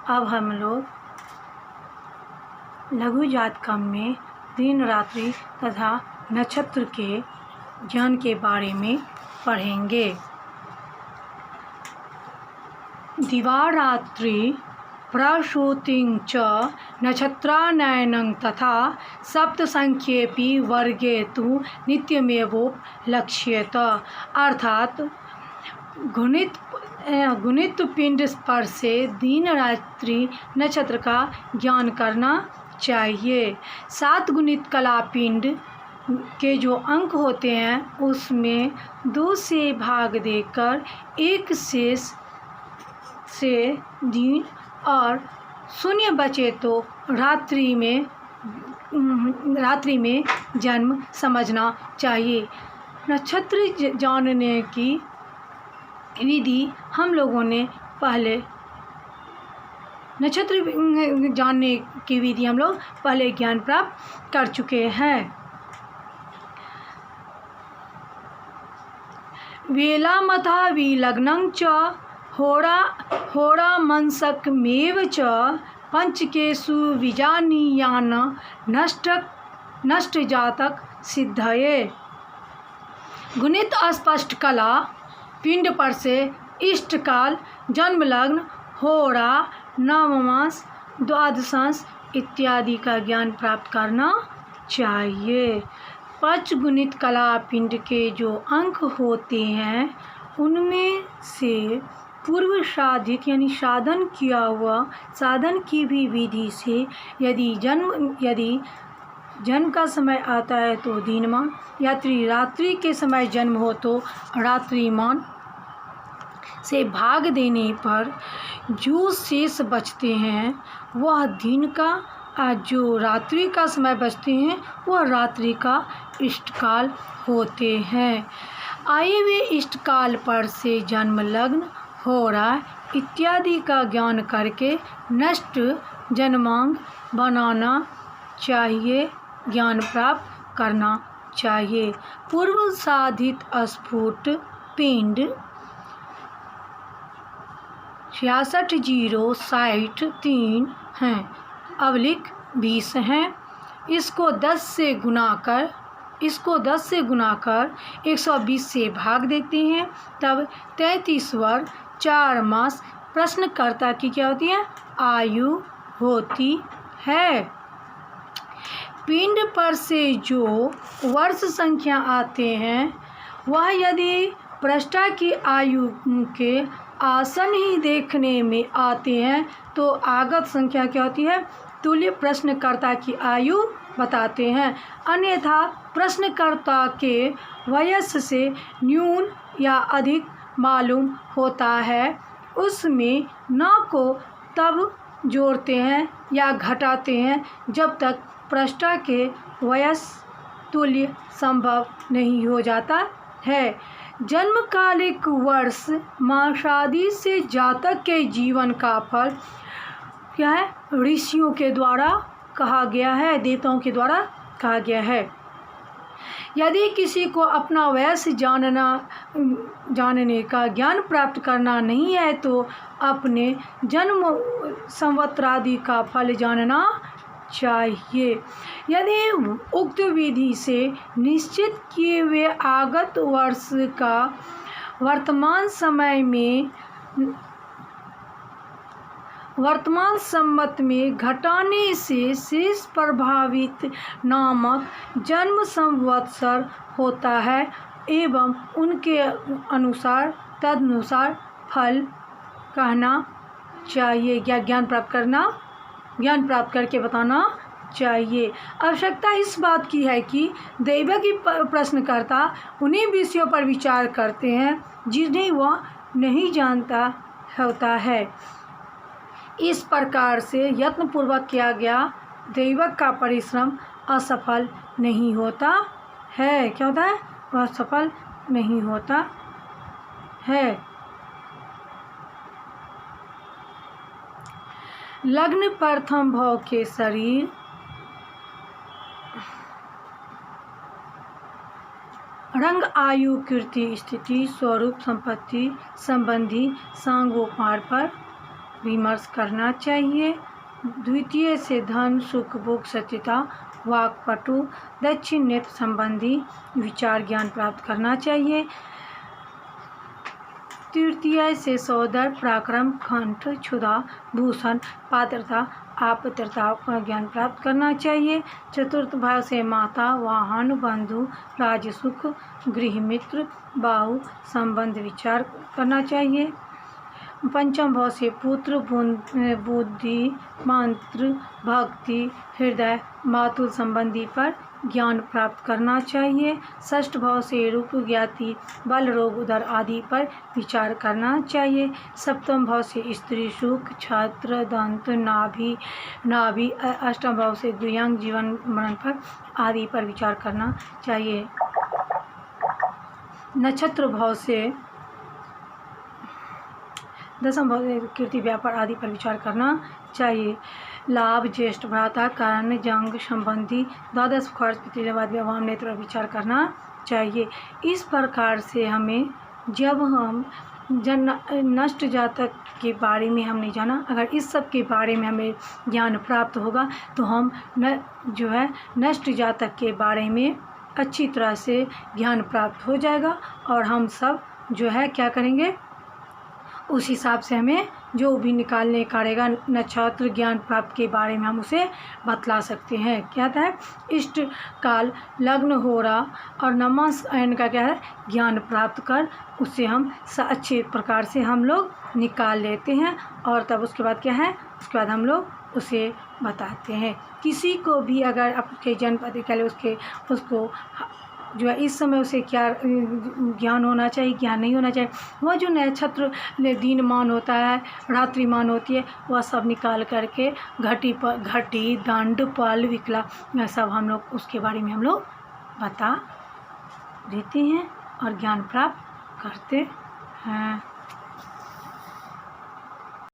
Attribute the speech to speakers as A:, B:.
A: अब हम लोग लघु जातकम में दिन रात्रि तथा नक्षत्र के ज्ञान के बारे में पढ़ेंगे। दिवारात्रि प्रसूतिं च नक्षत्रानयनं तथा सप्तसंख्येपि वर्गे तु नित्यमेवोपलक्ष्येत। अर्थात गुणित पिंड पर से दिन रात्रि नक्षत्र का ज्ञान करना चाहिए। 7 गुणित कला पिंड के जो अंक होते हैं उसमें 2 से भाग देकर 1 शेष से दिन और 0 बचे तो रात्रि में जन्म समझना चाहिए। नक्षत्र जानने की विधि हम लोगों ने पहले ज्ञान प्राप्त कर चुके हैं। वेलामथा विलग्नं च होरामंसकमेव च पंचकेषु विजानीयान नष्ट जातक सिद्धये। गुणित अस्पष्ट कला पिंड पर से इष्टकाल, जन्म लग्न, होरा, नवमांश, द्वादशांश इत्यादि का ज्ञान प्राप्त करना चाहिए। 5 गुणित कला पिंड के जो अंक होते हैं उनमें से पूर्व साधित यानी साधन किया हुआ साधन की भी विधि से यदि जन्म का समय आता है तो दिनमान, रात्रि के समय जन्म हो तो रात्रिमान से भाग देने पर जो शेष बचते हैं वह दिन का, जो रात्रि का समय बचते हैं वह रात्रि का इष्टकाल होते हैं। आए हुए इष्टकाल पर से जन्म लग्न, होरा इत्यादि का ज्ञान करके नष्ट जन्मांग बनाना चाहिए, ज्ञान प्राप्त करना चाहिए। पूर्व साधित स्फुट पिंड 66,063 हैं, अवलिक 20 हैं। इसको 10 से गुना कर 120 से भाग देते हैं तब 33 वर्ष 4 मास प्रश्नकर्ता की क्या होती है? आयु होती है। पिंड पर से जो वर्ष संख्या आते हैं वह यदि पृष्ठा की आयु के आसन ही देखने में आते हैं तो आगत संख्या क्या होती है? तुल्य प्रश्नकर्ता की आयु बताते हैं। अन्यथा प्रश्नकर्ता के वयस्क से न्यून या अधिक मालूम होता है, उसमें न को तब जोड़ते हैं या घटाते हैं जब तक पृष्ठा के वयस्क तुल्य संभव नहीं हो जाता है। जन्मकालिक वर्ष मासादि से जातक के जीवन का फल क्या है? ऋषियों के द्वारा कहा गया है, देवताओं के द्वारा कहा गया है। यदि किसी को अपना वयस जानने का ज्ञान प्राप्त करना नहीं है तो अपने जन्म संवत्सरादि का फल जानना चाहिए। यदि उक्त विधि से निश्चित किए हुए आगत वर्ष का वर्तमान संवत में घटाने से शेष प्रभावित नामक जन्म संवत्सर होता है एवं उनके तदनुसार फल कहना चाहिए या ज्ञान प्राप्त करके बताना चाहिए। आवश्यकता इस बात की है कि दैवज्ञ प्रश्नकर्ता उन्हीं विषयों पर विचार करते हैं जिन्हें वह नहीं जानता होता है। इस प्रकार से यत्नपूर्वक किया गया दैवज्ञ का परिश्रम असफल नहीं होता है। क्या होता है? वह सफल नहीं होता है। लग्न प्रथम भाव के शरीर रंग, आयु, कीर्ति, स्थिति, स्वरूप, संपत्ति संबंधी सांगोपार पर विमर्श करना चाहिए। द्वितीय से धन सुख भोग सत्यता वाक्पटु दक्षिण नेत्र संबंधी विचार ज्ञान प्राप्त करना चाहिए। तृतीय से सौदर पराक्रम कंठ क्षुधा भूषण पात्रता आपत्रता का ज्ञान प्राप्त करना चाहिए। चतुर्थ भाव से माता वाहन बंधु राजसुख गृह मित्र बाहु संबंध विचार करना चाहिए। पंचम भाव से पुत्र बुद्धि मंत्र भक्ति हृदय मातुल संबंधी पर ज्ञान प्राप्त करना चाहिए। षष्ठ भाव से रूप ज्ञाति बल रोग उदर आदि पर विचार करना चाहिए। सप्तम भाव से स्त्री सुख छत्र दंत नाभि अष्टम भाव से द्विअंग जीवन मरण पर आदि पर विचार करना चाहिए। नक्षत्र भाव से दसम भाव से कीर्ति व्यापार आदि पर विचार करना चाहिए। लाभ ज्येष्ठ भ्राता कारण जंग संबंधी द्वादश खर्च पितृवाद व्यवहार नेत्र पर विचार करना चाहिए। इस प्रकार से हमें जब हम नष्ट जातक के बारे में हमने जाना, अगर इस सब के बारे में हमें ज्ञान प्राप्त होगा तो हम नष्ट जातक के बारे में अच्छी तरह से ज्ञान प्राप्त हो जाएगा और हम सब क्या करेंगे, उस हिसाब से हमें जो भी निकालने करेगा नक्षत्र ज्ञान प्राप्त के बारे में हम उसे बतला सकते हैं। क्या है इष्ट काल लग्न हो रहा और नमास एन का क्या है ज्ञान प्राप्त कर उससे हम अच्छे प्रकार से हम लोग निकाल लेते हैं और तब उसके बाद क्या है, उसके बाद हम लोग उसे बताते हैं। किसी को भी अगर आपके जन्मपति के लिए उसको इस समय उसे क्या ज्ञान होना चाहिए क्या नहीं होना चाहिए, वह जो नक्षत्र दिनमान होता है रात्रिमान होती है वह सब निकाल करके घटी दंड पल विकला सब हम लोग उसके बारे में हम लोग बता देते हैं और ज्ञान प्राप्त करते हैं।